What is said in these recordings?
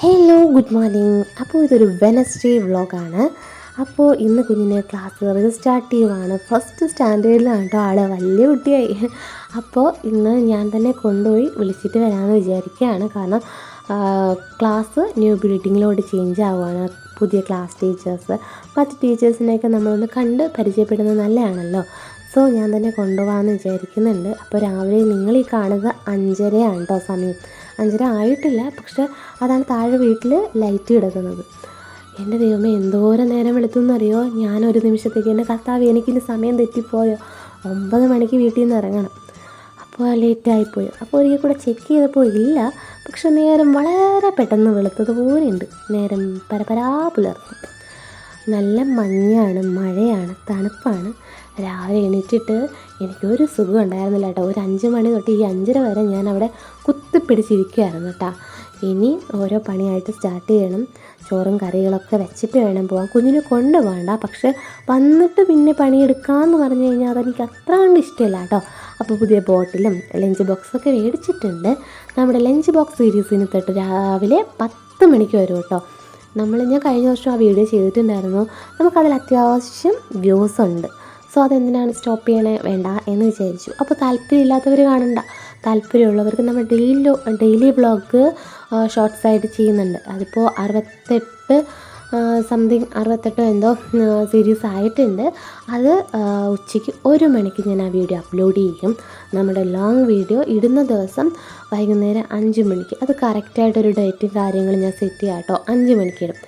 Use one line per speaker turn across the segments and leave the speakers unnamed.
Hello good morning. അപ്പോൾ ഇതൊരു Wednesday വ്ളോഗാണ്. അപ്പോൾ ഇന്ന് കുഞ്ഞിന് ക്ലാസ് സ്റ്റാർട്ട് ചെയ്യുവാണ്. ഫസ്റ്റ് സ്റ്റാൻഡേർഡിലാണ് കേട്ടോ ആൾ, വലിയ കുട്ടിയായി. അപ്പോൾ ഇന്ന് ഞാൻ തന്നെ കൊണ്ടുപോയി വിളിച്ചിട്ട് വരാമെന്ന് വിചാരിക്കുകയാണ്. കാരണം ക്ലാസ് ന്യൂ ബിൽഡിങ്ങിലോട്ട് ചേഞ്ച് ആവുകയാണ്. പുതിയ ക്ലാസ് ടീച്ചേഴ്സ്, മറ്റ് ടീച്ചേഴ്സിനെയൊക്കെ നമ്മളൊന്ന് കണ്ട് പരിചയപ്പെടുന്നത് നല്ലതാണല്ലോ. സോ ഞാൻ തന്നെ കൊണ്ടുപോകാമെന്ന് വിചാരിക്കുന്നുണ്ട്. അപ്പോൾ രാവിലെ നിങ്ങൾ ഈ കാണുന്നത് 5:30 കേട്ടോ സമയം. 5:30 ആയിട്ടില്ല, പക്ഷെ അതാണ് താഴെ വീട്ടിൽ ലൈറ്റ് കിടക്കുന്നത്. എൻ്റെ ദൈവമേ, എന്തോരം നേരം വെളുത്തുന്നറിയോ. ഞാനൊരു നിമിഷത്തേക്ക് എൻ്റെ കർത്താവ് എനിക്കിനി സമയം തെറ്റിപ്പോയോ, 9 മണിക്ക് വീട്ടിൽ നിന്ന് ഇറങ്ങണം. അപ്പോൾ ലേറ്റായിപ്പോയി. അപ്പോൾ ഒരിക്കൽ കൂടെ ചെക്ക് ചെയ്തപ്പോൾ ഇല്ല, പക്ഷെ നേരം വളരെ പെട്ടെന്ന് വെളുത്തതുപോലെ ഉണ്ട്. നേരം പരപരാ പുലർന്നു. നല്ല മഞ്ഞാണ്, മഴയാണ്, തണുപ്പാണ്. രാവിലെ എണീറ്റിട്ട് എനിക്കൊരു സുഖം ഉണ്ടായിരുന്നില്ല കേട്ടോ. ഒരു 5 മണി തൊട്ട് ഈ 5:30 വരെ ഞാൻ അവിടെ കുത്തിപ്പിടിച്ചിരിക്കുമായിരുന്നു കേട്ടോ. ഇനി ഓരോ പണിയായിട്ട് സ്റ്റാർട്ട് ചെയ്യണം. ചോറും കറികളൊക്കെ വെച്ചിട്ട് വേണം പോകാൻ. കുഞ്ഞിനെ കൊണ്ട് പോകണ്ട, പക്ഷെ വന്നിട്ട് പിന്നെ പണിയെടുക്കാമെന്ന് പറഞ്ഞു കഴിഞ്ഞാൽ അതെനിക്ക് അത്ര കണ്ട് ഇഷ്ടമില്ല കേട്ടോ. അപ്പോൾ പുതിയ ബോട്ടിലും ലഞ്ച് ബോക്സൊക്കെ മേടിച്ചിട്ടുണ്ട്. നമ്മുടെ ലഞ്ച് ബോക്സ് സീരീസിന് തൊട്ട് രാവിലെ 10 മണിക്ക് വരും കേട്ടോ. ഞാൻ കഴിഞ്ഞ വർഷം ആ വീഡിയോ ചെയ്തിട്ടുണ്ടായിരുന്നു. നമുക്കതിൽ അത്യാവശ്യം വ്യൂസ് ഉണ്ട്. സോ അതെന്തിനാണ് സ്റ്റോപ്പ് ചെയ്യണേ, വേണ്ട എന്ന് വിചാരിച്ചു. അപ്പോൾ താല്പര്യമില്ലാത്തവർ കാണണ്ട. താല്പര്യമുള്ളവർക്ക് നമ്മൾ ഡെയിലി വ്ളോഗ് ഷോർട്ട്സായിട്ട് ചെയ്യുന്നുണ്ട്. അതിപ്പോൾ 68 എന്തോ സീരീസ് ആയിട്ടുണ്ട്. അത് ഉച്ചയ്ക്ക് 1 മണിക്ക് ഞാൻ ആ വീഡിയോ അപ്ലോഡ് ചെയ്യും. നമ്മുടെ ലോങ് വീഡിയോ ഇടുന്ന ദിവസം വൈകുന്നേരം 5 മണിക്ക്. അത് കറക്റ്റായിട്ടൊരു ഡേറ്റും കാര്യങ്ങളും ഞാൻ സെറ്റ് ചെയ്യാം കേട്ടോ. 5 മണിക്ക് ഇടും.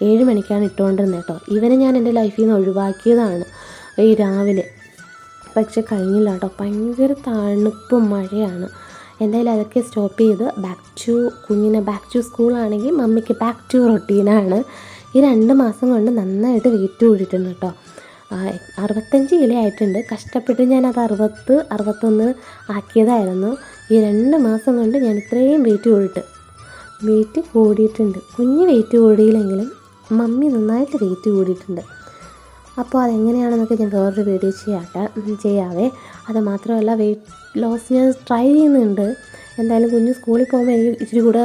7 മണിക്കാണ് ഇട്ടുകൊണ്ടിരുന്നത് കേട്ടോ. ഇവനെ ഞാൻ എൻ്റെ ലൈഫിൽ നിന്ന് ഒഴിവാക്കിയതാണ് ഈ രാവിലെ. പക്ഷെ കഴിഞ്ഞില്ല കേട്ടോ, ഭയങ്കര തണുപ്പും മഴയാണ്. എന്തായാലും അതൊക്കെ സ്റ്റോപ്പ് ചെയ്ത് കുഞ്ഞിനെ ബാക്ക് ടു സ്കൂളാണെങ്കിൽ മമ്മിക്ക് ബാക്ക് ടു റൊട്ടീനാണ്. ഈ 2 മാസം കൊണ്ട് നന്നായിട്ട് വെയിറ്റ് കൂടിയിട്ടുണ്ട് കേട്ടോ. 65 കിലോ ആയിട്ടുണ്ട്. കഷ്ടപ്പെട്ട് ഞാനത് 61 ആക്കിയതായിരുന്നു. ഈ 2 മാസം കൊണ്ട് ഞാൻ ഇത്രയും വെയിറ്റ് കൂടിയിട്ടുണ്ട്. കുഞ്ഞ് വെയിറ്റ് കൂടിയില്ലെങ്കിലും മമ്മി നന്നായിട്ട് വെയിറ്റ് കൂടിയിട്ടുണ്ട്. അപ്പോൾ അതെങ്ങനെയാണെന്നൊക്കെ ഞാൻ വേറൊരു വീഡിയോ ചെയ്യാവേ. അത് മാത്രമല്ല, വെയിറ്റ് ലോസ് ഞാൻ ട്രൈ ചെയ്യുന്നുണ്ട്. എന്തായാലും കുഞ്ഞ് സ്കൂളിൽ പോകുമ്പോൾ എനിക്ക് ഇച്ചിരി കൂടെ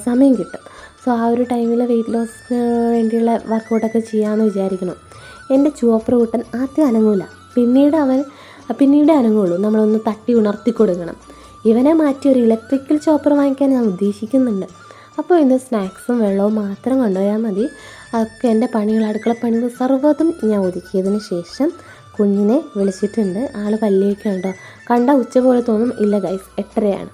സമയം കിട്ടും. സോ ആ ഒരു ടൈമിൽ വെയിറ്റ് ലോസിന് വേണ്ടിയുള്ള വർക്കൗട്ടൊക്കെ ചെയ്യാമെന്ന് വിചാരിക്കണം. എൻ്റെ ചുവപ്പ് കൂട്ടൻ ആദ്യം അനങ്ങൂല, പിന്നീട് അനങ്ങുള്ളൂ. നമ്മളൊന്ന് തട്ടി ഉണർത്തി കൊടുക്കണം. ഇവനെ മാറ്റി ഒരു ഇലക്ട്രിക്കൽ ചോപ്പർ വാങ്ങിക്കാൻ ഞാൻ ഉദ്ദേശിക്കുന്നുണ്ട്. അപ്പോൾ ഇന്ന് സ്നാക്സും വെള്ളവും മാത്രം കൊണ്ടുപോയാൽ മതി. അതൊക്കെ എൻ്റെ അടുക്കള പണികൾ സർവ്വതും ഞാൻ ഒതുക്കിയതിന് ശേഷം കുഞ്ഞിനെ വിളിച്ചിട്ടുണ്ട്. ആൾ പല്ലിയൊക്കെ ഉണ്ടോ, കണ്ട ഉച്ച പോലെ തോന്നും. ഇല്ല ഗൈസ്, 8:30.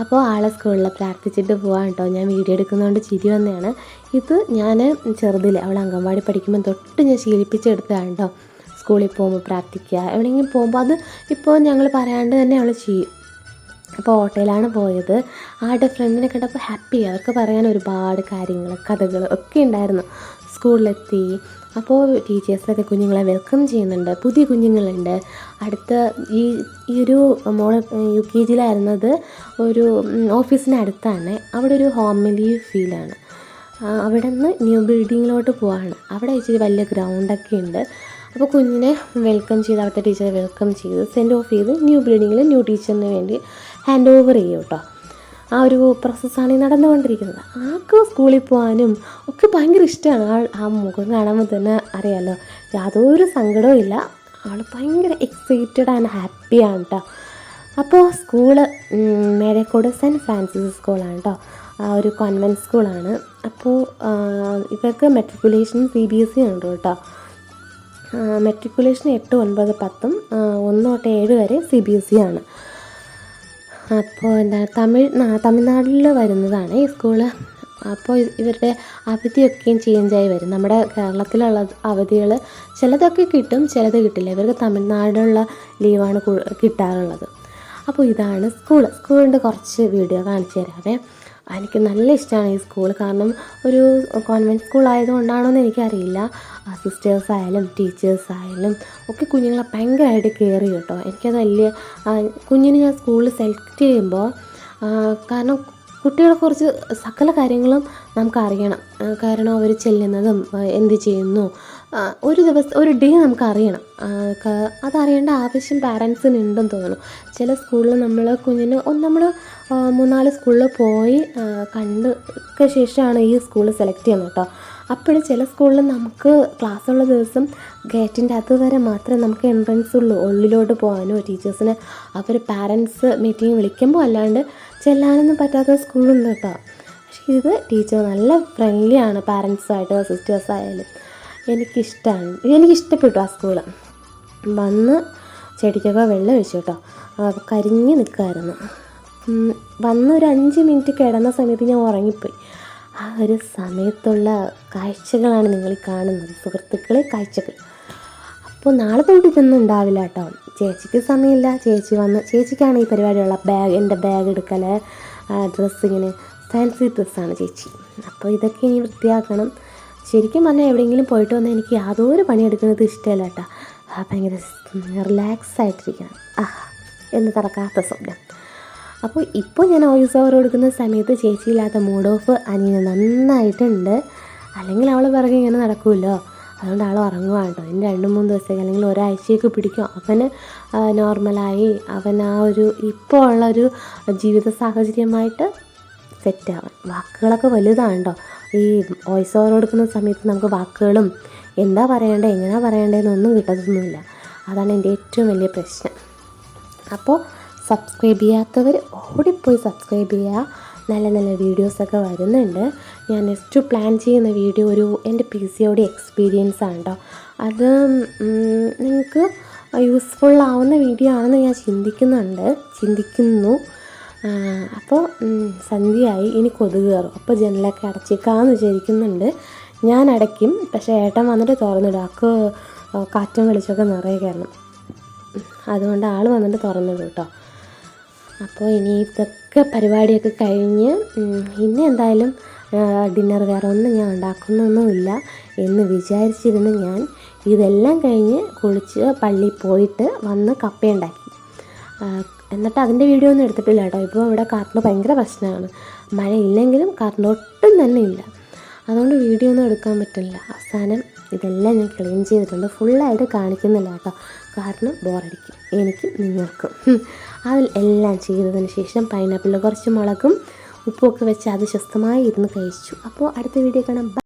അപ്പോൾ ആളെ സ്കൂളിൽ പ്രാർത്ഥിച്ചിട്ട് പോകാൻ കേട്ടോ. ഞാൻ വീഡിയോ എടുക്കുന്നതുകൊണ്ട് ചിരി വന്നതാണ്. ഇത് ഞാൻ ചെറുതിൽ അവൾ അംഗൻവാടി പഠിക്കുമ്പോൾ തൊട്ട് ഞാൻ ശീലിപ്പിച്ചെടുത്തതാണ് കേട്ടോ. സ്കൂളിൽ പോകുമ്പോൾ പ്രാർത്ഥിക്കുക, എവിടെയെങ്കിലും പോകുമ്പോൾ അത് ഇപ്പോൾ ഞങ്ങൾ പറയാണ്ട് തന്നെ അവൾ ചെയ്യും. അപ്പോൾ ഓട്ടോയിലാണ് പോയത്. ആളുടെ ഫ്രണ്ടിനെ കണ്ടപ്പോൾ ഹാപ്പി. അവർക്ക് പറയാൻ ഒരുപാട് കാര്യങ്ങൾ, കഥകൾ ഒക്കെ ഉണ്ടായിരുന്നു. സ്കൂളിലെത്തി. അപ്പോൾ ടീച്ചേഴ്സൊക്കെ കുഞ്ഞുങ്ങളെ വെൽക്കം ചെയ്യുന്നുണ്ട്. പുതിയ കുഞ്ഞുങ്ങളുണ്ട്. അടുത്ത ഈ ഒരു മോള് UKG-യിലായിരുന്നത് ഒരു ഓഫീസിന് അടുത്താണ്. അവിടെ ഒരു ഹോംലി ഫീലാണ്. അവിടെ നിന്ന് ന്യൂ ബിൽഡിങ്ങിലോട്ട് പോവാണ്. അവിടെ ഇച്ചിരി വലിയ ഗ്രൗണ്ടൊക്കെ ഉണ്ട്. അപ്പോൾ കുഞ്ഞിനെ വെൽക്കം ചെയ്ത്, അവിടുത്തെ ടീച്ചറെ വെൽക്കം ചെയ്ത് സെൻഡ് ഓഫ് ചെയ്ത് ന്യൂ ബിൽഡിങ്ങിൽ ന്യൂ ടീച്ചറിന് വേണ്ടി ഹാൻഡ് ഓവർ ചെയ്യും കേട്ടോ. ആ ഒരു പ്രോസസ്സാണ് ഈ നടന്നുകൊണ്ടിരിക്കുന്നത്. ആൾക്ക് സ്കൂളിൽ പോകാനും ഒക്കെ ഭയങ്കര ഇഷ്ടമാണ്. ആ മുഖം കാണുമ്പോൾ തന്നെ അറിയാമല്ലോ, യാതൊരു സങ്കടവും ഇല്ല. ആൾ ഭയങ്കര എക്സൈറ്റഡ് ആൻഡ് ഹാപ്പിയാണ് കേട്ടോ. അപ്പോൾ സ്കൂള് മേഴക്കോട് സെൻറ്റ് ഫ്രാൻസിസ് സ്കൂളാണ് കേട്ടോ. ഒരു കോൺവെൻറ്റ് സ്കൂളാണ്. അപ്പോൾ ഇവർക്ക് മെട്രിക്കുലേഷൻ CBSE ഉണ്ട് കേട്ടോ. മെട്രിക്കുലേഷൻ 8, 9, 10, 1 തൊട്ട് 7 വരെ CBSE ആണ്. അപ്പോൾ തമിഴ്നാട്ടിൽ വരുന്നതാണ് ഈ സ്കൂള്. അപ്പോൾ ഇവരുടെ അവധിയൊക്കെയും ചേഞ്ചായി വരും. നമ്മുടെ കേരളത്തിലുള്ള അവധികൾ ചിലതൊക്കെ കിട്ടും, ചിലത് കിട്ടില്ല. ഇവർക്ക് തമിഴ്നാടുള്ള ലീവാണ് കിട്ടാറുള്ളത്. അപ്പോൾ ഇതാണ് സ്കൂളിൻ്റെ കുറച്ച് വീഡിയോ കാണിച്ചു തരാവേ. എനിക്ക് നല്ല ഇഷ്ടമാണ് ഈ സ്കൂൾ. കാരണം ഒരു കോൺവെൻറ്റ് സ്കൂൾ ആയതുകൊണ്ടാണോ എന്ന് എനിക്കറിയില്ല. സിസ്റ്റേഴ്സായാലും ടീച്ചേഴ്സായാലും ഒക്കെ കുഞ്ഞുങ്ങളെ ഭയങ്കരമായിട്ട് കെയർ ചെയ്യും കേട്ടോ. എനിക്കത് കുഞ്ഞിനെ ഞാൻ സ്കൂളിൽ സെലക്ട് ചെയ്യുമ്പോൾ, കാരണം കുട്ടികളെക്കുറിച്ച് സകല കാര്യങ്ങളും നമുക്കറിയണം. കാരണം അവർ ചെല്ലുന്നതും എന്ത് ചെയ്യുന്നു, ഒരു ഡേ നമുക്കറിയണം. അതറിയേണ്ട ആവശ്യം പാരൻസിന് ഉണ്ടെന്ന് തോന്നുന്നു. ചില സ്കൂളിൽ നമ്മൾ കുഞ്ഞിന് നമ്മൾ 3-4 സ്കൂളിൽ പോയി കണ്ടൊക്കെ ശേഷമാണ് ഈ സ്കൂൾ സെലക്ട് ചെയ്യുന്നത് കേട്ടോ. അപ്പോഴും ചില സ്കൂളിൽ നമുക്ക് ക്ലാസ്സുള്ള ദിവസം ഗേറ്റിൻ്റെ അത് വരെ മാത്രമേ നമുക്ക് എൻട്രൻസ് ഉള്ളൂ, ഉള്ളിലോട്ട് പോകാനോ ടീച്ചേഴ്സിനെ അവർ പാരൻസ് മീറ്റിംഗ് വിളിക്കുമ്പോൾ അല്ലാണ്ട് ചെല്ലാനൊന്നും പറ്റാത്ത സ്കൂളുണ്ട് കേട്ടോ. പക്ഷേ ഇത് ടീച്ചർ നല്ല ഫ്രണ്ട്ലിയാണ് പാരൻസുമായിട്ട്, സിസ്റ്റേഴ്സായാലും. എനിക്കിഷ്ടപ്പെട്ടു ആ സ്കൂള്. വന്ന് ചെടിക്കൊക്കെ വെള്ളം ഒഴിച്ചു കേട്ടോ, കരിഞ്ഞ് നിൽക്കുമായിരുന്നു. വന്ന് ഒരു 5 മിനിറ്റ് കിടന്ന സമയത്ത് ഞാൻ ഉറങ്ങിപ്പോയി. ആ ഒരു സമയത്തുള്ള കാഴ്ചകളാണ് നിങ്ങൾ കാണുന്നത് സുഹൃത്തുക്കളെ, കാഴ്ചകൾ. അപ്പോൾ നാളെ തൊട്ട് ഇതൊന്നും ഉണ്ടാവില്ല കേട്ടോ. ചേച്ചിക്ക് സമയമില്ല, ചേച്ചിക്കാണ് ഈ പരിപാടിയുള്ള എൻ്റെ ബാഗ് എടുക്കൽ, ഡ്രസ്സിങ്ങിന് ഫാൻസി ഡ്രസ്സാണ് ചേച്ചി. അപ്പോൾ ഇതൊക്കെ ഇനി വൃത്തിയാക്കണം. ശരിക്കും പറഞ്ഞാൽ എവിടെയെങ്കിലും പോയിട്ട് വന്നാൽ എനിക്ക് യാതൊരു പണിയെടുക്കുന്നത് ഇഷ്ടമല്ല കേട്ടോ. ഭയങ്കര റിലാക്സ് ആയിട്ടിരിക്കണം, എന്ന് തുറക്കാത്ത സ്വപ്നം. അപ്പോൾ ഇപ്പോൾ ഞാൻ വോയിസ് ഓവർ കൊടുക്കുന്ന സമയത്ത് ചേച്ചിയില്ലാത്ത മൂഡ് ഓഫ് അനിയന് നന്നായിട്ടുണ്ട്. അല്ലെങ്കിൽ അവൾ പിറകെ ഇങ്ങനെ നടക്കുമല്ലോ, അതുകൊണ്ട് ആൾ ഉറങ്ങുവാണ് കേട്ടോ. ഇനി 2-3 ദിവസത്തേക്ക് അല്ലെങ്കിൽ ഒരാഴ്ചയൊക്കെ പിടിക്കും അവന് നോർമലായി, അവൻ ആ ഒരു ഇപ്പോൾ ഉള്ളൊരു ജീവിത സാഹചര്യമായിട്ട് സെറ്റാവാൻ. വാക്കുകളൊക്കെ വലുതാണ് കേട്ടോ. ഈ വോയിസ് ഓവർ കൊടുക്കുന്ന സമയത്ത് നമുക്ക് വാക്കുകളും എന്താ പറയേണ്ടത് എങ്ങനെയാണ് പറയേണ്ടതെന്നൊന്നും കിട്ടത്തൊന്നുമില്ല. അതാണ് എൻ്റെ ഏറ്റവും വലിയ പ്രശ്നം. അപ്പോൾ സബ്സ്ക്രൈബ് ചെയ്യാത്തവർ ഓടിപ്പോയി സബ്സ്ക്രൈബ് ചെയ്യുക. നല്ല നല്ല വീഡിയോസൊക്കെ വരുന്നുണ്ട്. ഞാൻ നെക്സ്റ്റ് പ്ലാൻ ചെയ്യുന്ന വീഡിയോ എൻ്റെ PCOD എക്സ്പീരിയൻസ് ആണ് കേട്ടോ. അത് നിങ്ങൾക്ക് യൂസ്ഫുൾ ആവുന്ന വീഡിയോ ആണെന്ന് ഞാൻ ചിന്തിക്കുന്നു. അപ്പോൾ സന്ധ്യയായി, ഇനി കൊതുക് കയറും. അപ്പോൾ ജനലൊക്കെ അടച്ചേക്കാമെന്ന് വിചാരിക്കുന്നുണ്ട്. ഞാൻ അടയ്ക്കും, പക്ഷേ ഏട്ടൻ വന്നിട്ട് തുറന്നിടും. ആൾക്ക് കാറ്റും വെളിച്ചമൊക്കെ നിറയെ കയറണം, അതുകൊണ്ട് ആൾ വന്നിട്ട് തുറന്നിടും കേട്ടോ. അപ്പോൾ ഇനി ഇതൊക്കെ പരിപാടിയൊക്കെ കഴിഞ്ഞ് ഇനി എന്തായാലും ഡിന്നർ വേറെ ഒന്നും ഞാൻ ഉണ്ടാക്കുന്നൊന്നുമില്ല എന്ന് വിചാരിച്ചിരുന്നു ഞാൻ. ഇതെല്ലാം കഴിഞ്ഞ് കുളിച്ച് പള്ളിയിൽ പോയിട്ട് വന്ന് കപ്പയുണ്ടാക്കി. എന്നിട്ട് അതിൻ്റെ വീഡിയോ ഒന്നും എടുത്തിട്ടില്ല കേട്ടോ. ഇപ്പോൾ ഇവിടെ കറണ്ട് ഭയങ്കര പ്രശ്നമാണ്. മഴയില്ലെങ്കിലും കറണ്ട് ഒട്ടും തന്നെ ഇല്ല, അതുകൊണ്ട് വീഡിയോ ഒന്നും എടുക്കാൻ പറ്റില്ല. അവസാനം ഇതെല്ലാം ഞാൻ ക്ലീൻ ചെയ്തിട്ടുണ്ട്. ഫുള്ളായിട്ട് കാണിക്കുന്നില്ല കേട്ടോ, കാരണം ബോറടിക്കും എനിക്കും നിങ്ങൾക്കും. അതിൽ എല്ലാം ചെയ്തതിന് ശേഷം പൈനാപ്പിളിൽ കുറച്ച് മുളകും ഉപ്പുമൊക്കെ വെച്ച് അത് സ്വസ്ഥമായി ഇരുന്ന് കഴിച്ചു. അപ്പോൾ അടുത്ത വീഡിയോ കാണാം.